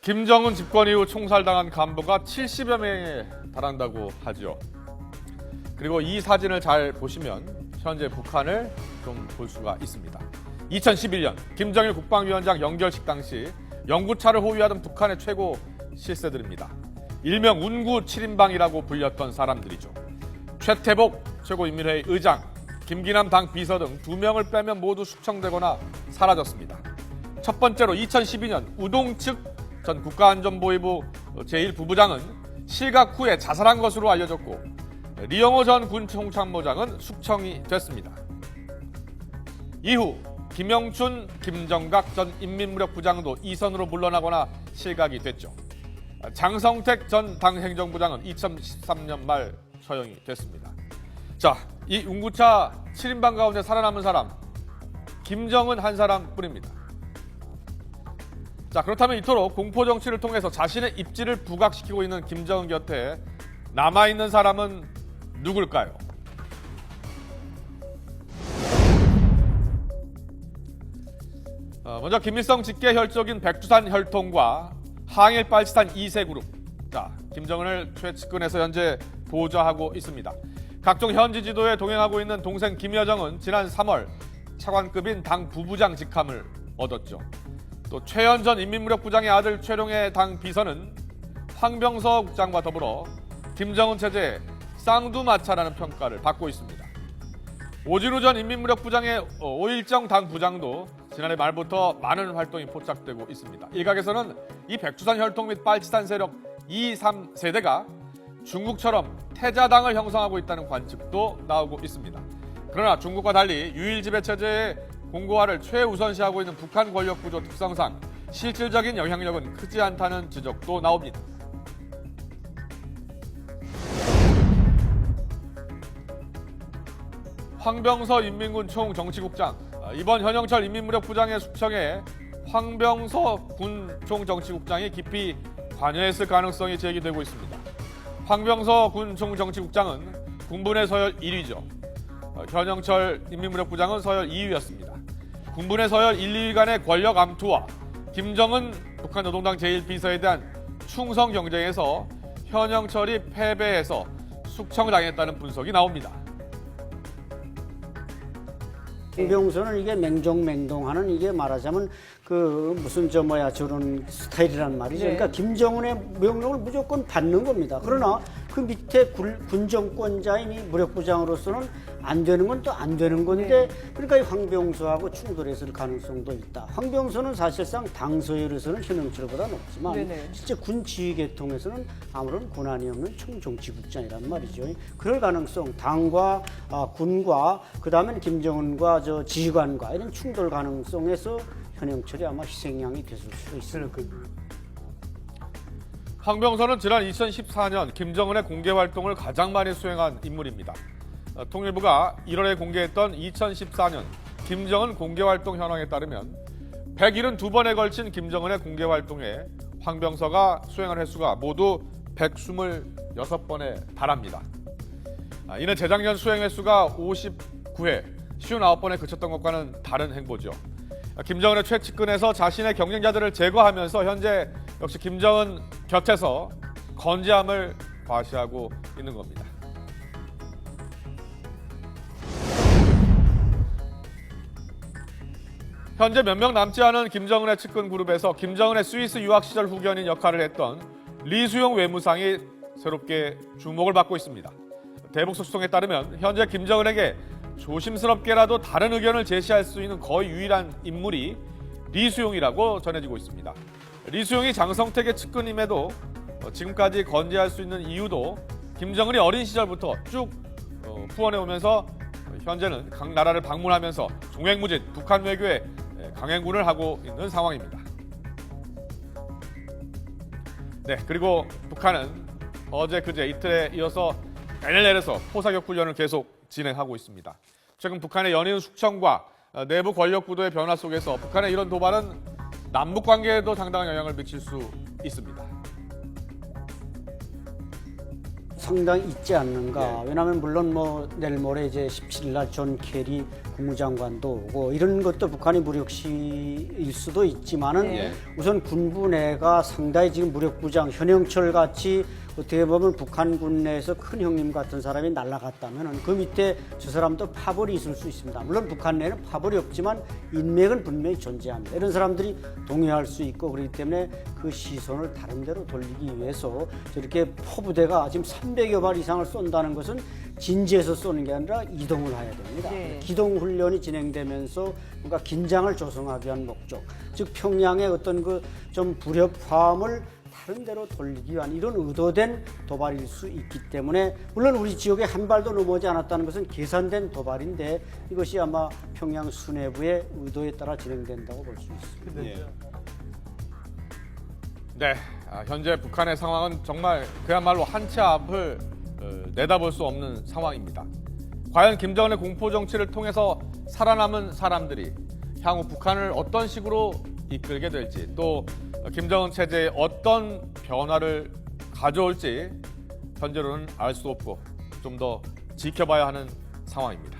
김정은 집권 이후 총살당한 간부가 70여 명에 달한다고 하죠. 그리고 이 사진을 잘 보시면 현재 북한을 좀 볼 수가 있습니다. 2011년 김정일 국방위원장 영결식 당시 영구차를 호위하던 북한의 최고 실세들입니다. 일명 운구 7인방이라고 불렸던 사람들이죠. 최태복 최고인민회의 의장, 김기남 당 비서 등 2명을 빼면 모두 숙청되거나 사라졌습니다. 첫 번째로 2012년 우동측 전 국가안전보위부 제1부부장은 실각 후에 자살한 것으로 알려졌고 리영호 전 군총참모장은 숙청이 됐습니다. 이후 김영춘, 김정각 전 인민무력부장도 이선으로 물러나거나 실각이 됐죠. 장성택 전 당행정부장은 2013년 말 처형이 됐습니다. 자, 이 운구차 7인방 가운데 살아남은 사람 김정은 한 사람뿐입니다. 자, 그렇다면 이토록 공포정치를 통해서 자신의 입지를 부각시키고 있는 김정은 곁에 남아있는 사람은 누굴까요? 먼저 김일성 직계 혈족인 백두산 혈통과 항일 빨치산 2세 그룹. 자, 김정은을 최측근에서 현재 보좌하고 있습니다. 각종 현지 지도에 동행하고 있는 동생 김여정은 지난 3월 차관급인 당 부부장 직함을 얻었죠. 또 최현 전 인민무력부장의 아들 최룡의 당 비서는 황병서 국장과 더불어 김정은 체제의 쌍두마차라는 평가를 받고 있습니다. 오진우 전 인민무력부장의 오일정 당 부장도 지난해 말부터 많은 활동이 포착되고 있습니다. 일각에서는 이 백두산 혈통 및 빨치산 세력 2, 3세대가 중국처럼 태자당을 형성하고 있다는 관측도 나오고 있습니다. 그러나 중국과 달리 유일지배 체제의 공고화를 최우선시하고 있는 북한 권력구조 특성상 실질적인 영향력은 크지 않다는 지적도 나옵니다. 황병서 인민군 총정치국장, 이번 현영철 인민무력부장의 숙청에 황병서 군 총정치국장이 깊이 관여했을 가능성이 제기되고 있습니다. 황병서 군 총정치국장은 군부내 서열 1위죠. 현영철 인민무력부장은 서열 2위였습니다. 군부내 서열 1, 2위 간의 권력 암투와 김정은 북한 노동당 제1비서에 대한 충성 경쟁에서 현영철이 패배해서 숙청당했다는 분석이 나옵니다. 황병서는 이게 맹종맹동하는 이게 말하자면 그 무슨 저런 스타일이란 말이죠. 네. 그러니까 김정은의 명령을 무조건 받는 겁니다. 그러나 그 밑에 군 정권자인 이 무력부장으로서는 안 되는 건 또 안 되는 건데 그러니까 이 황병서하고 충돌했을 가능성도 있다. 황병서는 사실상 당 서열에서는 현영철보다 높지만 네네. 실제 군 지휘 계통에서는 아무런 권한이 없는 총정치국장이란 말이죠. 그럴 가능성, 당과 군과 그다음에 김정은과 저 지휘관과 이런 충돌 가능성에서 현영철이 아마 희생양이 됐을 수도 있습니다. 황병서는 지난 2014년 김정은의 공개 활동을 가장 많이 수행한 인물입니다. 통일부가 1월에 공개했던 2014년 김정은 공개 활동 현황에 따르면 172번에 걸친 김정은의 공개 활동에 황병서가 수행한 횟수가 모두 126번에 달합니다. 이는 재작년 수행 횟수가 59회, 59번에 그쳤던 것과는 다른 행보죠. 김정은의 최측근에서 자신의 경쟁자들을 제거하면서 현재 역시 김정은 곁에서 건재함을 과시하고 있는 겁니다. 현재 몇 명 남지 않은 김정은의 측근 그룹에서 김정은의 스위스 유학 시절 후견인 역할을 했던 리수용 외무상이 새롭게 주목을 받고 있습니다. 대북 소식통에 따르면 현재 김정은에게 조심스럽게라도 다른 의견을 제시할 수 있는 거의 유일한 인물이 리수용이라고 전해지고 있습니다. 리수용이 장성택의 측근임에도 지금까지 건재할 수 있는 이유도 김정은이 어린 시절부터 쭉 후원해오면서 현재는 각 나라를 방문하면서 종횡무진 북한 외교에 강행군을 하고 있는 상황입니다. 네, 그리고 북한은 어제 그제 이틀에 이어서 LLL에서 포사격 훈련을 계속 진행하고 있습니다. 최근 북한의 연이은 숙청과 내부 권력 구도의 변화 속에서 북한의 이런 도발은 남북 관계에도 상당한 영향을 미칠 수 있습니다. 상당히 있지 않는가. 예. 왜냐하면 물론 뭐 내일 모레 이제 17일 날 존 케리 국무장관도 오고 이런 것도 북한이 무력시일 수도 있지만은 예. 우선 군부 내가 상당히 지금 무력부장 현영철 같이 어떻게 보면 북한군 내에서 큰 형님 같은 사람이 날아갔다면은 그 밑에 저 사람도 파벌이 있을 수 있습니다. 물론 북한 내에는 파벌이 없지만 인맥은 분명히 존재합니다. 이런 사람들이 동요할 수 있고 그렇기 때문에 그 시선을 다른 데로 돌리기 위해서 저렇게 포부대가 지금 300여 발 이상을 쏜다는 것은 진지에서 쏘는 게 아니라 이동을 해야 됩니다. 네. 기동 훈련이 진행되면서 뭔가 긴장을 조성하기 위한 목적, 즉 평양의 어떤 그 좀 불협화음을 다른 데로 돌리기 위한 이런 의도된 도발일 수 있기 때문에 물론 우리 지역에 한 발도 넘어오지 않았다는 것은 계산된 도발인데 이것이 아마 평양 수뇌부의 의도에 따라 진행된다고 볼 수 있습니다. 예. 네, 현재 북한의 상황은 정말 그야말로 한 치 앞을 내다볼 수 없는 상황입니다. 과연 김정은의 공포 정치를 통해서 살아남은 사람들이 향후 북한을 어떤 식으로 이끌게 될지 또 김정은 체제에 어떤 변화를 가져올지 현재로는 알 수 없고 좀 더 지켜봐야 하는 상황입니다.